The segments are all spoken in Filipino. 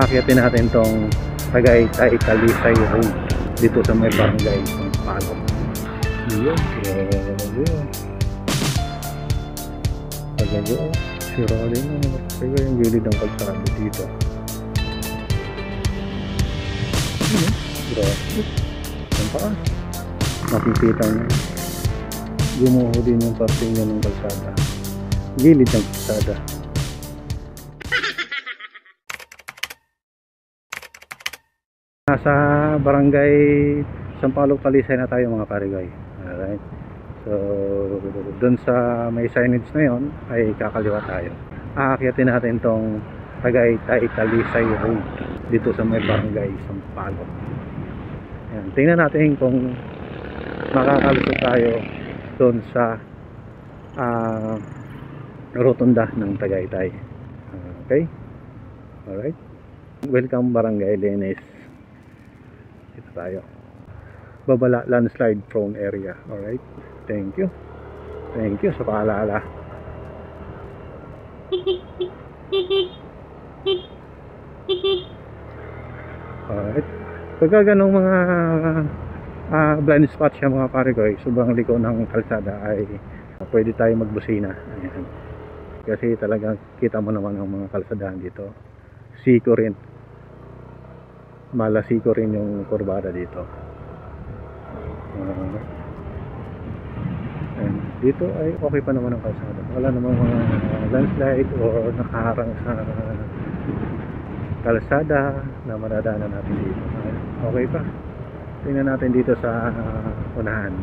Aakyatin natin tong Tagaytay Talisay Road dito sa may barangay Sampaloc. Yun, yun. Tagayo, sira rin yung gilid ng kalsada dito. Grabe. Yan pa. Makikita nyo. Gumuho din yung parting nyo ng kalsada. Gilid ng kalsada. Nasa barangay Sampaloc Talisay na tayo mga parigay. Alright. So, dun sa may signage na yon ay kakaliwa tayo. Aakyatin natin tong Tagaytay Talisay Road dito sa may barangay Sampaloc. Ayan. Tingnan natin kung makakalusot tayo dun sa rotunda ng Tagaytay. Okay? Alright. Welcome Barangay Lenes. Dito tayo. Babala landslide prone area. Alright. Thank you. Thank you sa paalala. Alright. Pagka ganong mga blind spot siya mga parigoy, sobrang liko ng kalsada ay pwede tayo magbusina. Ayan. Kasi talagang kita mo naman ang mga kalsadahan dito. Siko rin. Malasiko rin yung kurbada dito. Dito ay okay pa naman ang kalsada. Wala namang mga landslide o nakaharang sa kalsada na madadaanan natin dito. Okay pa. Tingnan natin dito sa unahan.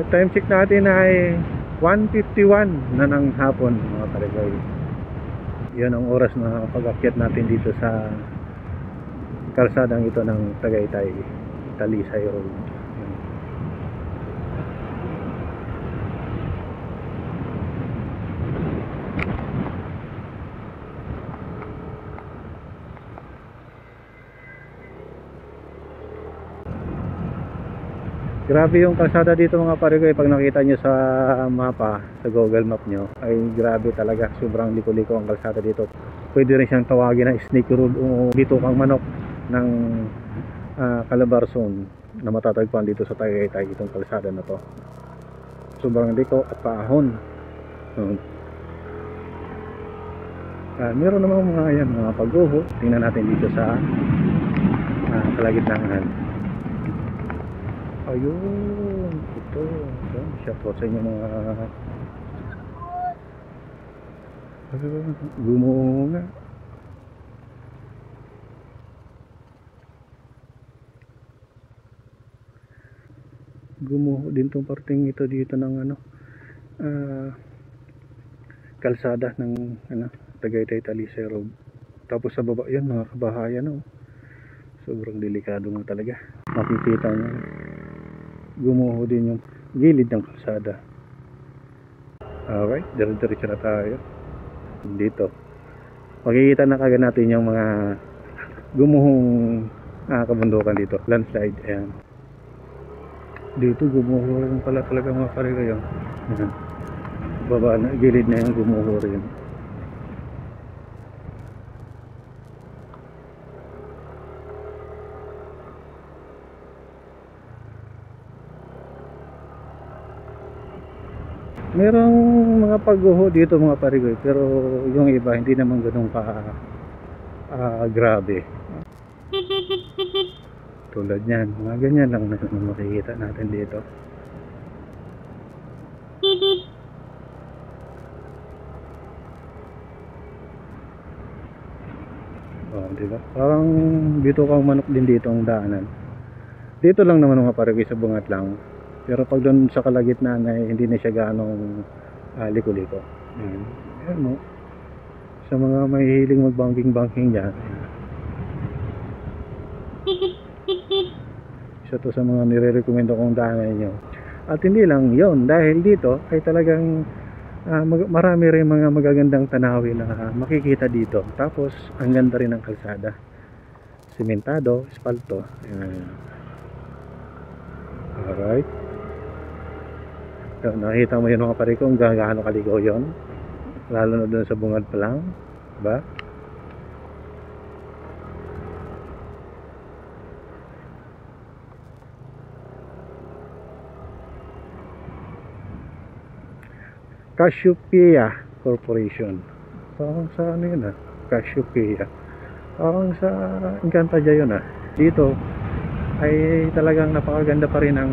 Time check natin ay 1:51 na ng hapon mga karigay. Yan ang oras na pag-akyat natin dito sa kalsadang ito ng Tagaytay Talisay Road. Grabe yung kalsada dito mga parigoy. Pag nakita nyo sa mapa, sa Google Map nyo, ay grabe talaga. Sobrang liko-liko ang kalsada dito. Pwede rin siyang tawagin na snake road o dito kang manok ng Calabarzon na matatagpuan dito sa Tagaytay, itong kalsada na to. Sobrang liko at paahon. Meron namang mga yan, mga pagguho. Tingnan natin dito sa kalagitnaan. Ayun, ito. Shout out sa inyo mga gumunga. Gumuho din tong parting ito dito ng kalsada ng Tagaytay Talisay Road. Tapos sa baba yan mga kabahayan, sobrang delikado nga talaga. Makikita nyo gumuho din yung gilid ng kalsada. Alright, diretso na tayo dito. Makikita na kagad natin yung mga gumuhong kabundukan dito, landslide. Ayan. Dito gumuho rin pala talaga mga karega yung baba na, gilid na yung gumuho rin. Merong mga pagguho dito mga parigoy, pero yung iba hindi naman ganun ka grabe. Tulad yan, mga ganyan lang na makikita natin dito. Diba? Parang dito kang manok din dito ang daanan. Dito lang naman mga parigoy sa bungat lang. Pero pag doon sa kalagitnaan ay hindi na siya ganong liko-liko. Ayan mo. Sa mga may hiling mag-banking-banking dyan. Isa to sa mga nire-recommendo kong daanan nyo. At hindi lang yon, dahil dito ay talagang marami rin mga magagandang tanawin na makikita dito. Tapos ang ganda rin ng kalsada. Simentado, espalto. Alright. Nakita mo yun mga pare kung gaano kaligaw yun. lalo na doon sa bungad pa lang, ba? Cassiopeia Corporation. Parang sa ano yun Cassiopeia. Parang sa Encantadia yun Dito ay talagang napakaganda pa rin ang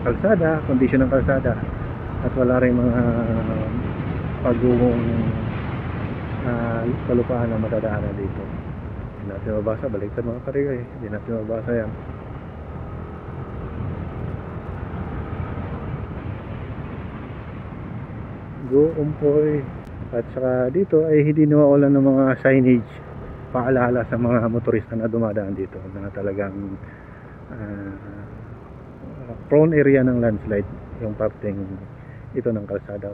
kalsada, kondisyon ng kalsada, at wala rin mga pagugong kalupaan na matadaanan dito. Hindi natin mabasa, baliktad mga karigay, hindi natin mabasa yan. Go Umpoy. At saka dito ay hindi nawawalan ng mga signage, paalala sa mga motorista na dumadaan dito na talagang prone area ng landslide yung parteng ito ng kalsada.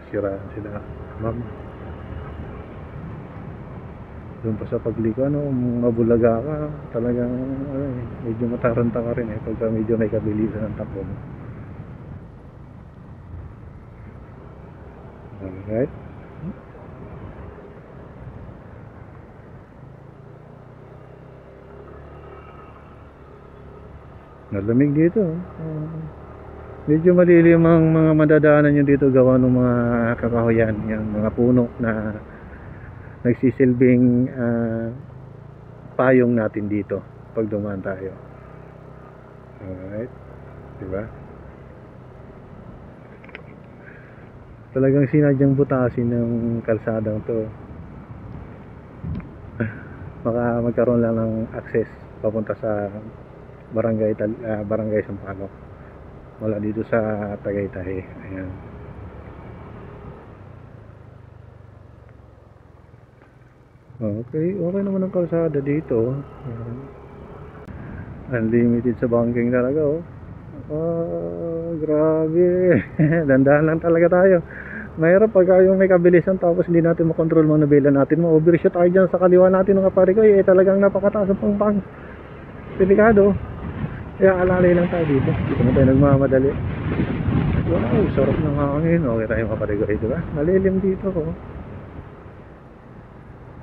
Sira sila, ma'am. Doon pa sa pagliko, mabulaga ka, talagang medyo mataranta ka rin pagka medyo may kabilisan ng takbo mo. Alright. Nalamig dito. Medyo malilim ang mga madadaanan nyo dito gawa ng mga kakahoyan, yung mga puno na nagsisilbing payong natin dito pag dumaan tayo. Alright, diba? Talagang sinadyang butasin ng kalsadang to. Baka magkaroon lang ng access papunta sa Barangay Sampaloc wala dito sa Tagaytay. Ayan. Okay naman ang kalsada dito. Ayan. Unlimited sa banking talaga grabe. Dandahan lang talaga tayo. Mahirap pag yung may kabilisan tapos hindi natin makontrol manubela natin, ma-overshoot tayo dyan sa kaliwa natin ng kapare ko talagang napakataas ang pangpang. Delikado. Kaya alalay lang tayo dito. Dito na tayo nagmamadali. Wow, sarap ng hangin. Okay tayo kapare ko diba? Malilim dito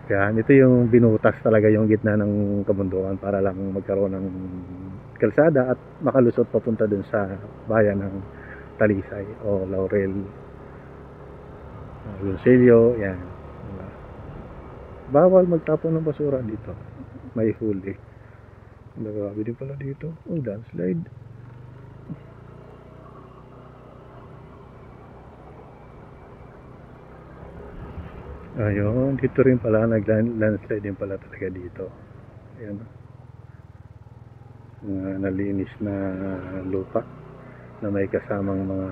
Kaya ito yung binutas talaga yung gitna ng kabundukan para lang magkaroon ng kalsada at makalusot papunta dun sa bayan ng Talisay o Laurel, Lucelio. Yan. Bawal magtapon ng basura dito, may huli. Grabe din pala dito. Landslide. Ayun, dito rin pala nag-landslide din pala talaga dito. Ayan. Nalinis na lupa na may kasamang mga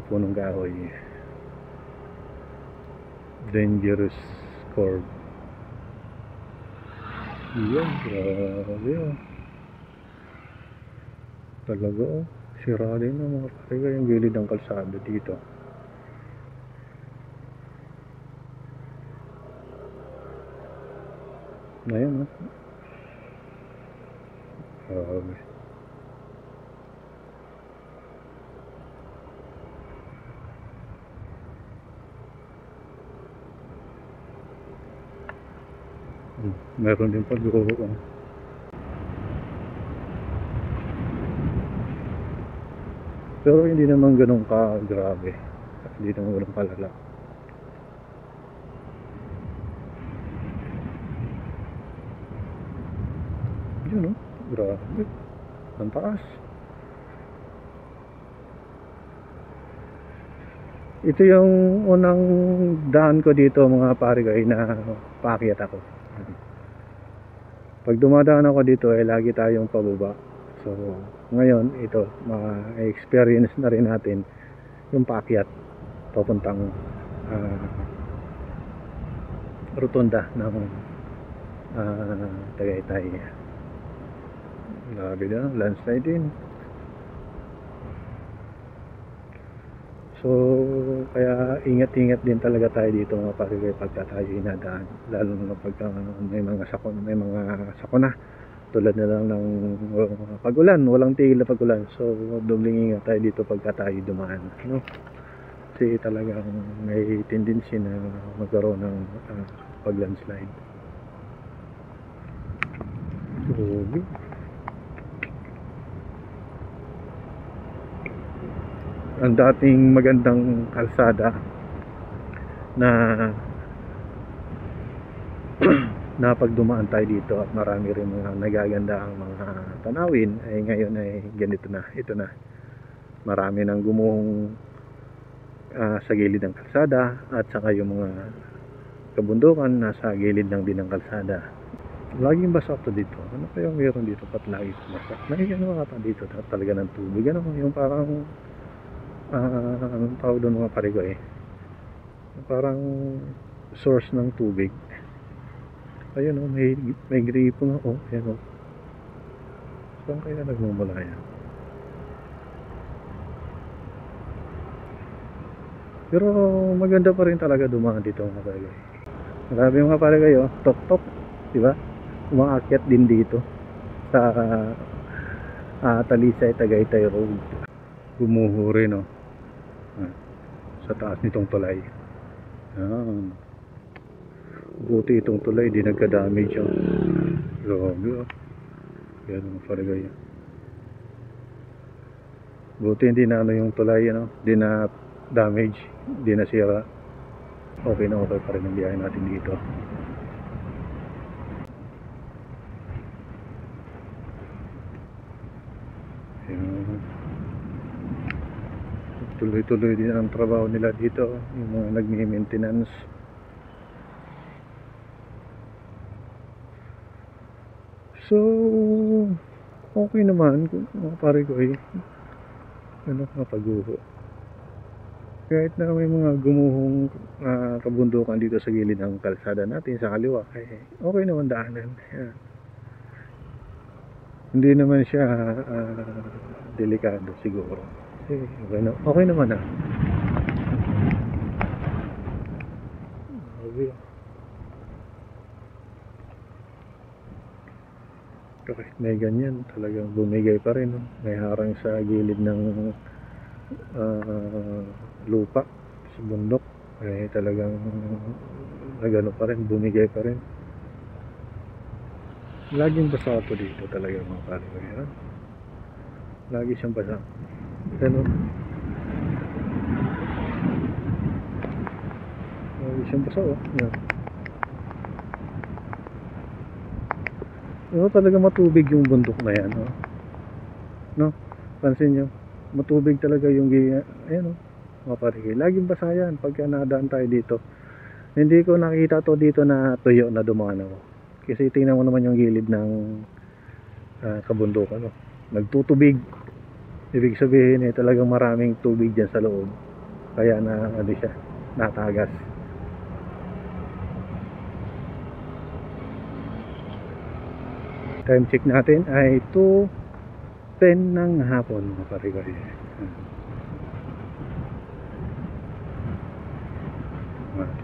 punong kahoy. Dangerous curve. Yan, grabe talaga sira din ang mga karga yung gilid ng kalsada dito. Ayan grabe. Meron din pag-uho pero hindi naman ganun ka grabe, hindi naman ganun kalala. Yun grabe ang taas. Ito yung unang daan ko dito mga pare guys na paakyat ako. Pag dumadaan ako dito lagi tayong pababa. So ngayon ito ma-experience na rin natin yung paakyat papuntang rotunda ng Tagaytay. Grabe na, landslide din. So kaya ingat-ingat din talaga tayo dito mga pare pagka tayo inadaan, lalo na pagka may mga sakuna tulad na lang ng pag-ulan, walang tigil na pag-ulan. So dobling ingat tayo dito pagka tayo dumaan, kasi talagang may tendency na magkaroon ng pag-landslide. Grabe. Ang dating magandang kalsada na na pag dumaan tayo dito at marami rin mga nagaganda ang mga tanawin, ay ngayon ay ganito na, ito na, marami nang gumuhong sa gilid ng kalsada, at saka yung mga kabundukan nasa gilid lang din ng kalsada. Laging basa to dito. Ano kaya meron dito pat lagi basa? Ano mga dito talaga ng tubig, ano yung parang anong tawag doon mga parigoy, parang source ng tubig. Ayun o, may gripo na o, ayan o. Saan kaya nagmumula yan? Pero maganda pa rin talaga dumaan dito mga parigoy. Marami mga parigoy o, tok-tok, diba? Umaakyat din dito sa Talisay Tagaytay Road. Gumuho rin o, sa taas nitong tulay. Ayan. Buti itong tulay di nagka-damage oh. Grabe oh. Yan ang parigay. Buti hindi na ano yung tulay, ano, di na damage, di na sira. Okay na okay pa rin ang biyahe natin dito. Yan. Tuloy-tuloy din ang trabaho nila dito, yung mga nagmi-maintenance. So, okay naman kung mga pare ko ano pag-uho. Kahit na may mga gumuhong kabundukan dito sa gilid ng kalsada natin sa kaliwa, okay naman daanan. Yan. Hindi naman siya delikado siguro. Okay naman ah. Kahit may ganyan, talagang bumigay pa rin. May harang sa gilid ng lupa, sa bundok. Talagang nagano pa rin, bumigay pa rin. Laging basa ito dito talaga mga pare. Lagi siyang basa. Ganun. Lagi siyang basa oh. Yan. Talaga matubig yung bundok na yan oh. No? Pansin nyo, matubig talaga yung ayan oh, mga pare. Laging basa yan pagka nadaan tayo dito. Hindi ko nakita to dito na tuyo na dumaan ako. Kasi tingnan mo naman yung gilid ng kabundukan oh. Nagtutubig. Ibig sabihin talagang maraming tubig dyan sa loob. Kaya na ano siya, natagas. Time check natin ay 2:10 ng hapon mga pare-pare.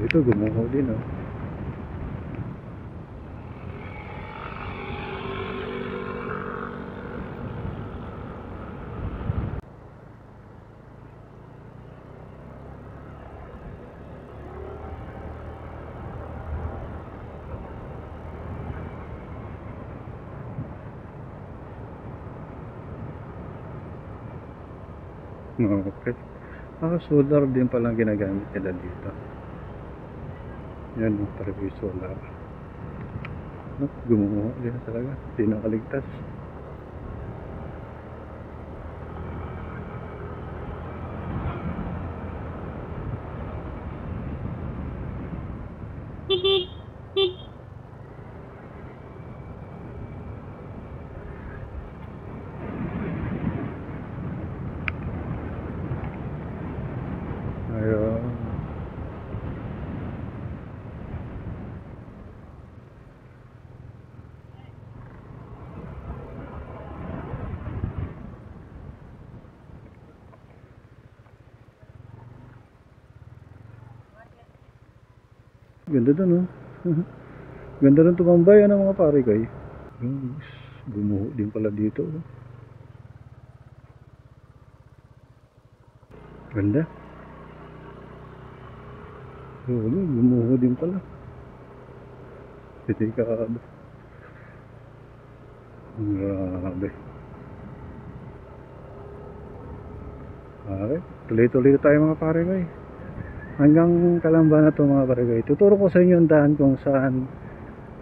Ito gumuho din oh. Okay. Solar din palang ginagamit nila dito. Yan, para yung solar. Gumuho din talaga. Hindi nakaligtas. Ayun. Ganda doon oh. Ganda rin tumambay ano mga pare ko gumuho din pala dito oh. Ganda. Gumuho din pala. Delikado. Grabe. Okay, tuloy-tuloy tayo mga pare ko. Hanggang Calamba na to mga pare ko. Tuturo ko sa inyo ang daan kung saan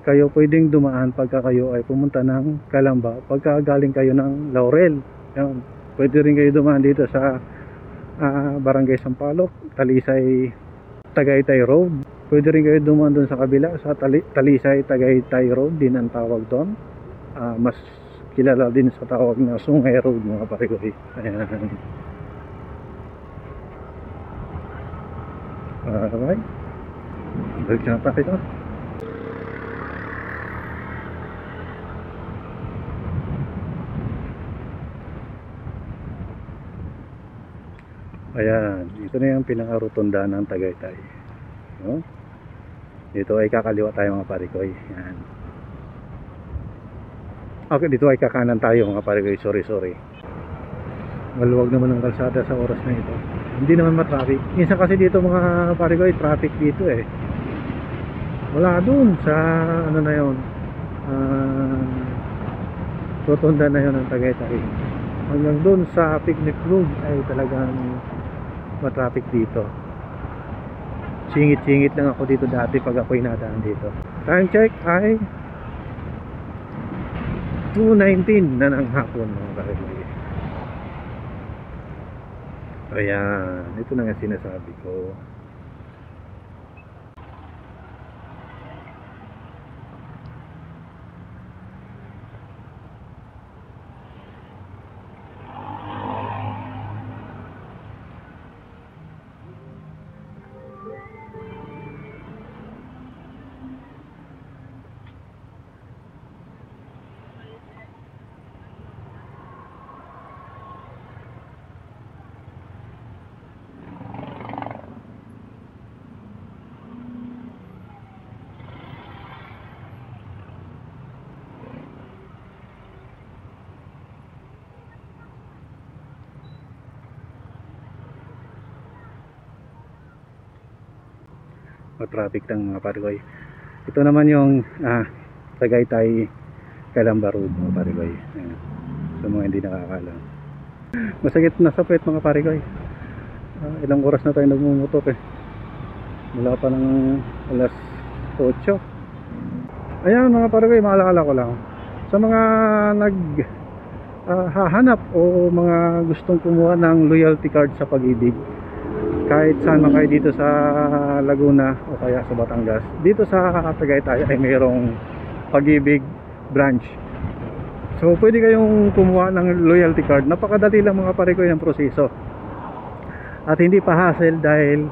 kayo pwedeng dumaan pagka kayo ay pumunta ng Calamba. Pagka galing kayo ng Laurel, yan. Pwede rin kayo dumaan dito sa Barangay Sampaloc, Talisay, Tagaytay Road. Pwede rin kayo dumaan doon sa kabila sa Talisay, Tagaytay Road din ang tawag doon. Mas kilala din sa tawag na Sungay Road mga pare ko. Ayan. Alright, balik na tayo. Ayan, ito na yung pinaka-rotonda ng Tagaytay, no? Dito ay kakaliwa tayo mga parikoy. Ayan. Okay, dito ay kakanan tayo mga parikoy. Sorry. Maluwag naman ang kalsada sa oras na ito. Hindi naman matraffic. Minsan kasi dito mga parikoy, traffic dito eh. Wala dun sa ano na yun, rotonda na yun ng Tagaytay. Hanggang dun sa Picnic Road ay talagang matraffic dito. Singit-singit lang ako dito dati pag ako'y nadaan dito. Time check ay 2:19 na ng hapon mga parikoy. Ayan, ito na nga sinasabi ko. Traffic ng mga parikoy. Ito naman yung Tagaytay Calamba Road mga parikoy. Sa mga hindi nakakaalam, masakit na sa puwet mga parikoy. Ilang oras na tayo nagmumotor eh, mula pa ng alas 8. Ayan mga parikoy, maalala ko lang sa mga hahanap o mga gustong kumuha ng loyalty card sa Pag-ibig, kahit saan man kayo dito sa Laguna o kaya sa Batangas, dito sa Tagaytay ay mayroong Pag-ibig branch. So pwede kayong kumuha ng loyalty card. Napakadali lang mga parikoy ng proseso, at hindi pa hassle dahil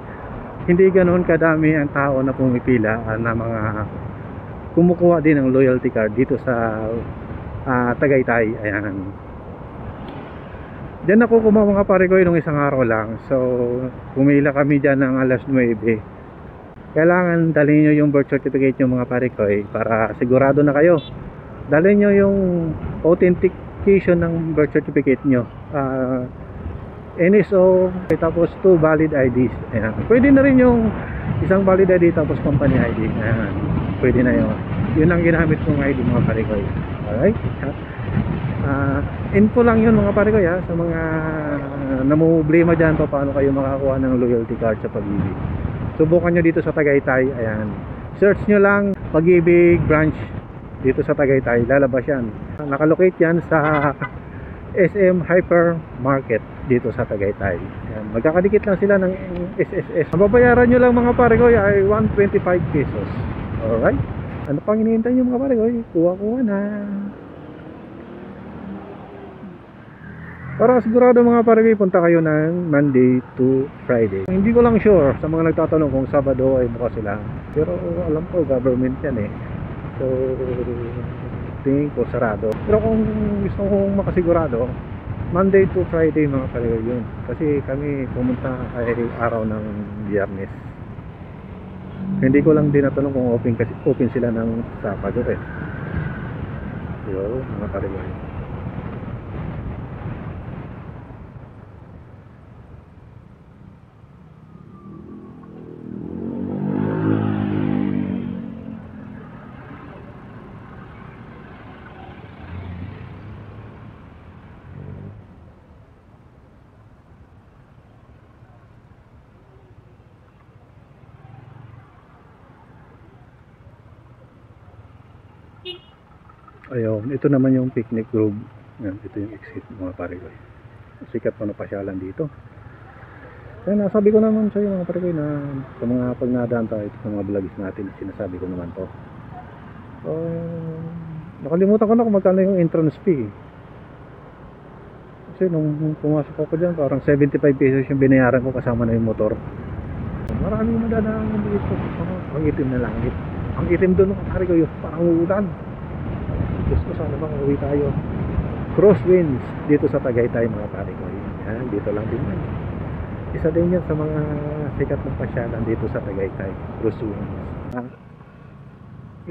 hindi ganoon kadami ang tao na pumipila na mga kumukuha din ng loyalty card dito sa Tagaytay. Ayan. Diyan ako kumuha mga parikoy nung isang araw lang. So pumila kami dyan ng alas 9. Kailangan dalhin nyo yung birth certificate nyo mga parikoy para sigurado na kayo. Dalhin nyo yung authentication ng birth certificate nyo, NSO, tapos 2 valid IDs. Ayan. Pwede na rin yung isang valid ID tapos company ID. Ayan. Pwede na yun. Yun ang ginamit kong ID mga parikoy. Alright. Info lang yun mga parikoy sa mga namumblema dyan paano kayo makakuha ng loyalty card sa Pag-ibig. Subukan nyo dito sa Tagaytay. Ayan. Search nyo lang Pag-ibig branch dito sa Tagaytay, lalabas yan. Nakalocate yan sa SM Hypermarket dito sa Tagaytay. Ayan. Magkakadikit lang sila ng SSS. Ang babayaran nyo lang mga parikoy ay 125 pesos. Alright. Ano pang hinihintay nyo mga parikoy? Kuha-kuha na. Para sigurado mga parikoy, punta kayo ng Monday to Friday. Hindi ko lang sure sa mga nagtatanong kung Sabado ay bukas sila, pero alam ko government yan eh. So tingin ko sarado. Pero kung gusto kong makasigurado, Monday to Friday mga parikoy yun. Kasi kami pumunta ay araw ng Biyernes. Hindi ko lang din natanong kung open sila ng Sabado eh. Yo mga parikoy. Ayun, ito naman yung picnic grove. Yan, ito yung exit mga pare-goy. Sikat pa na pasyalan dito. Kaya nasabi ko naman sa iyo mga pare-goy na sa mga pag nadaan tayo sa mga vlogs natin, sinasabi ko naman to. So, nakalimutan ko na kung magkano yung entrance fee. Kasi nung pumasok ako dyan, parang 75 pesos yung binayaran ko kasama na yung motor. Maraming madadaanan dito. Ang itim na langit. Ang itim doon mga pare-goy, parang ulan. Gusto sana bang uwi tayo. Crosswinds dito sa Tagaytay mga pare-goy. Yan, dito lang din yan. Isa din yan sa mga sikat na pasyalan dito sa Tagaytay. Crosswinds.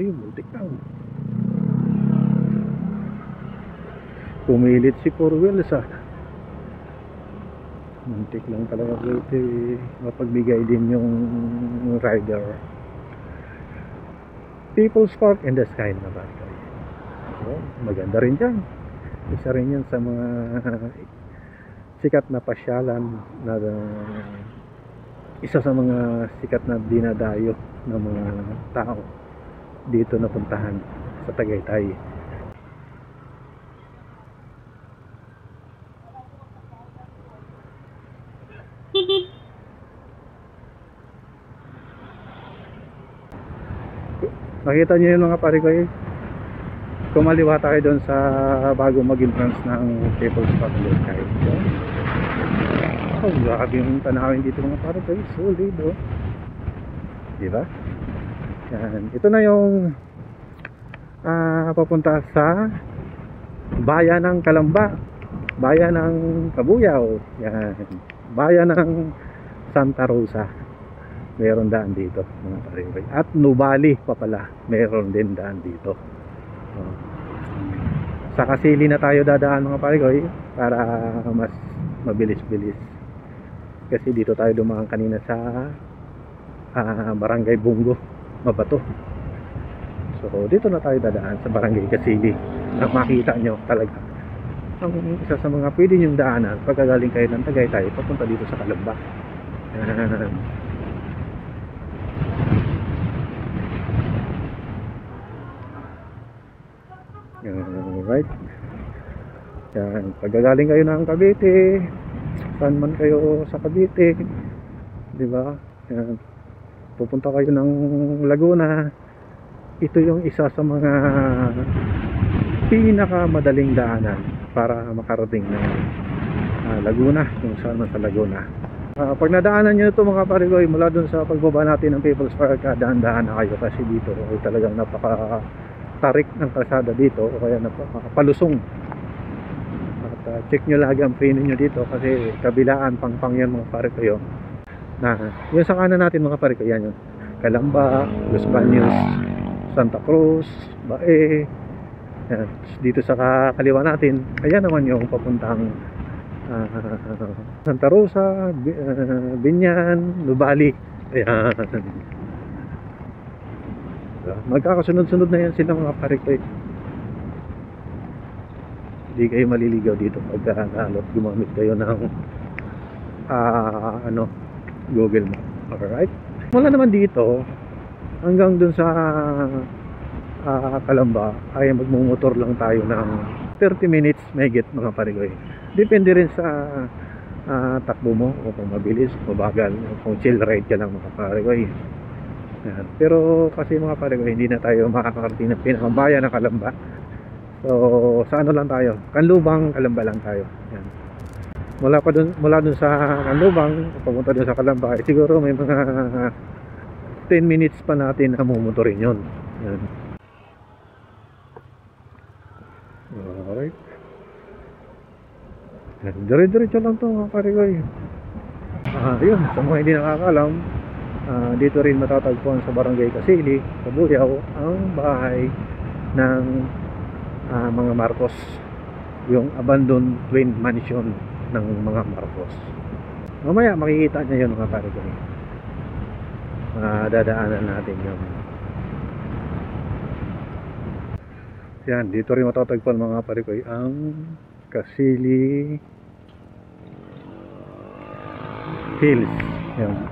Ayun, multik lang. Pumilit si Four Wheels Muntik lang talaga dito mapagbigay din yung rider. People's Park in the Sky na ba? So, maganda rin dyan. Isa rin yan sa mga sikat na pasyalan na isa sa mga sikat na dinadayo ng mga tao dito na puntahan sa Tagaytay. Nakita niyo yung mga pare-goy, kumaliwa tayo doon sa bago mag-entrance ng People's Park in the Sky. Oh, grabe yung tanawin dito mga pare-goy, solid diba? Yan. Ito na yung papunta sa bayan ng Kalamba, bayan ng Kabuyaw, yan. Bayan ng Santa Rosa. Meron daan dito mga pare-goy. At Nubali pa pala, meron din daan dito. Sa Kasili na tayo dadaan mga pare-goy para mas mabilis-bilis. Kasi dito tayo dumaan kanina sa Barangay Bungo, Mabato. So dito na tayo dadaan sa Barangay Kasili. Nang makita nyo talaga ang isa sa mga pwede nyong daanan pagkagaling kayo ng Tagaytay papunta dito sa Kalamba. Right. Yan, pagkagaling kayo ng Cavite, saan man kayo sa Cavite, di ba? Yan, pupunta kayo ng Laguna. Ito yung isa sa mga pinakamadaling daanan para makarating ng Laguna, kung saan man sa Laguna. Pag nadaanan nyo ito mga pare-goy, mula dun sa pagbaba natin ng People's Park, daan-daan na kayo kasi dito ay talagang napaka-tarik ng kalsada dito o kaya napaka-palusong. At check nyo lagi ang freno nyo dito kasi kabilaan pang yan mga pare-goy. Yung sa kanan natin mga pare-goy, yan yun. Calamba, Los Baños, Santa Cruz, Bae. Yan. Dito sa kaliwa natin, ayan naman yung papuntang Santa Rosa, Binyan, Nubali. Ayan. Magkakasunod-sunod na yan sila mga pare-goy. Hindi kayo maliligaw dito pag gumamit kayo ng Google Map. Alright? Mula naman dito hanggang dun sa Calamba ay magmumotor lang tayo ng 30 minutes mahigit mga pare-goy. Depende rin sa takbo mo o kung mabilis o bagal o kung chill ride ka lang mga pare-goy. Pero kasi mga pare-goy, hindi na tayo makakarating ng pinakabayan ng Calamba. So sa ano lang tayo, Canlubang, Calamba lang tayo. Yan. Mula dun sa Canlubang papunta dun sa Calamba, siguro may mga 10 minutes pa natin na mumotorin yun. Yan. Alright. Dire-diretso lang to mga pare-goy. Yun, sa mga hindi nakakalam, dito rin matatagpuan sa Barangay Kasili, Kabuyaw, ang bahay ng mga Marcos, yung abandoned twin mansion ng mga Marcos. Mamaya makikita nyo yun mga pare-goy. Dadaanan natin yung yan, dito rin matatagpuan mga pare-goy ang Kasili Hills.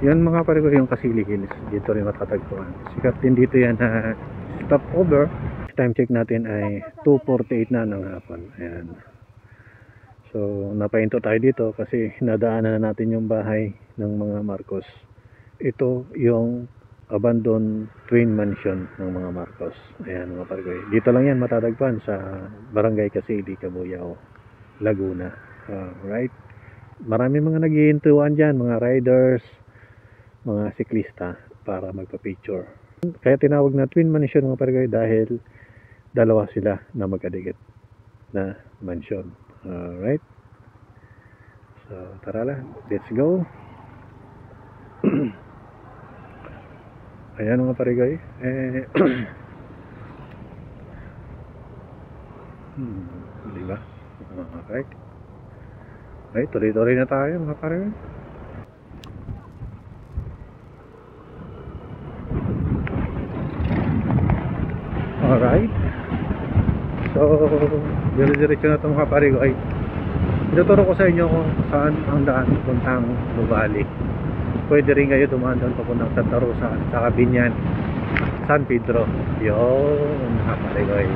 Yan mga pare-goy yung Kasili Hills. Dito rin matatagpuan. Sikat din dito yan na stopover time check natin ay 2:48 na ng hapon. Ayan. So napahinto tayo dito kasi nadaanan na natin yung bahay ng mga Marcos. Ito yung abandoned twin mansion ng mga Marcos. Ayan mga Parigoy. Dito lang yan matatagpuan sa Barangay Casili, Cabuyao, Laguna. Right? Marami mga naghihintuan dyan, mga riders, mga siklista para magpa-picture. Kaya tinawag na twin mansion mga Parigoy dahil dalawa sila na magkadikit na mansion. Alright? So tara lang, let's go. Ayan mga Parigoy, diba? Alright. Ay, tuloy-tuloy na tayo mga Parigoy. Alright. So dire-diretso na ito mga Parigoy. Ituturo ko sa inyo kung saan ang daan puntang Nuvali. Pwede rin kayo dumaan doon papuntang Santa Rosa at saka Binyan, San Pedro. Yun mga Parigoy.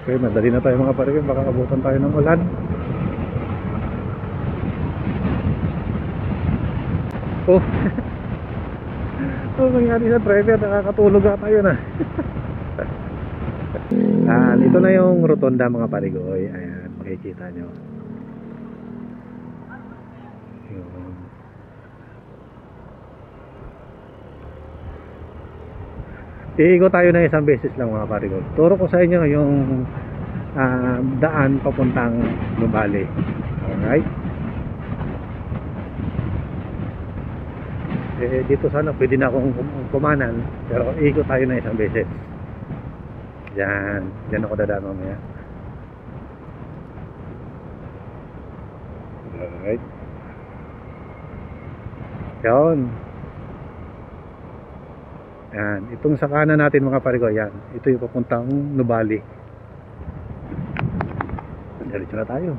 Okay, madali na tayo mga Parigoy, baka abutan tayo ng ulan. Oh. Oh, nangyari sa driver, nakakatulog na tayo na. Ito na yung rotonda mga Parigoy. Ayan, makikita nyo. Yun. Iikot tayo na isang beses lang mga Parigoy. Turo ko sa inyo yung daan papuntang Nuvali. Alright. Dito sana pwede na akong kumanan, pero iikot tayo na isang beses. Diyan ako dadaan mamaya. Alright. Yan. Yan. Itong sa kanan natin mga Parigoy, yan. Ito yung papuntang Nuvali. Diretso na tayo.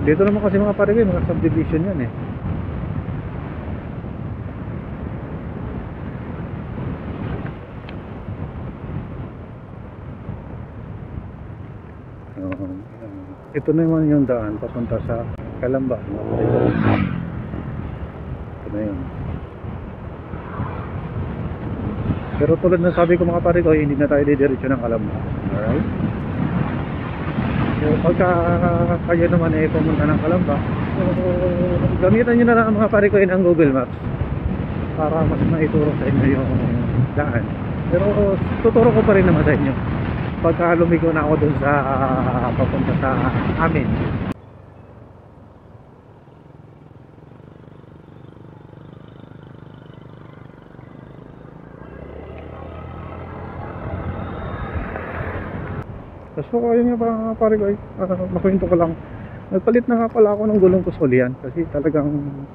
Dito naman kasi mga Parigoy, mga subdivision yan eh. Ito naman yung daan papunta sa Calamba. Ito na yun. Pero tulad na sabi ko mga Parigoy, hindi na tayo didiretso ng Calamba. Alright? So pagka kayo naman ay pumunta ng Calamba, so gamitan nyo na lang mga Parigoy ng Google Maps para mas maituro sa inyo yung daan. Pero tuturo ko pa rin naman sa inyo pagka lumigo na ako dun sa papunta sa amin. So ayun nga mga Parigoy, makwento ko lang, nagpalit na nga pala ako ng gulong kusulian kasi talagang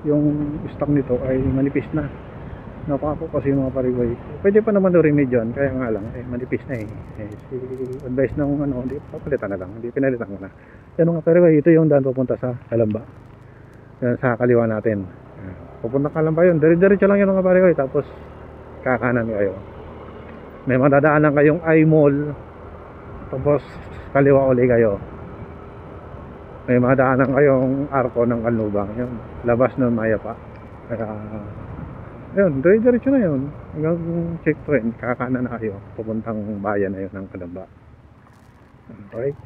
yung stock nito ay manipis na. Napako kasi mga Parigoy, pwede pa naman remedyon, kaya nga lang manipis na si advice ng hindi papalitan na lang, hindi pinalitan ko na. Yan mga Parigoy, ito yung daan papunta sa Calamba. Yan, sa kaliwa natin pupunta Calamba yun, dire-diretso lang yun mga Parigoy, tapos kakanan kayo, may madadaanan kayong I-Mall, tapos kaliwa uli kayo, may madaanan kayong arko ng Kanlubang, yun, labas ng Mayapa. Kaya yun, diretso na yun hanggang checkpoint, kakanan na kayo pupuntang bayan na yun ng Calamba. Alright,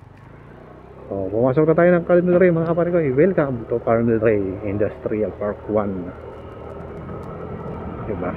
so pumasok na tayo ng Carmel Ray mga Parigoy. Welcome to Carmel Ray Industrial Park 1, diba?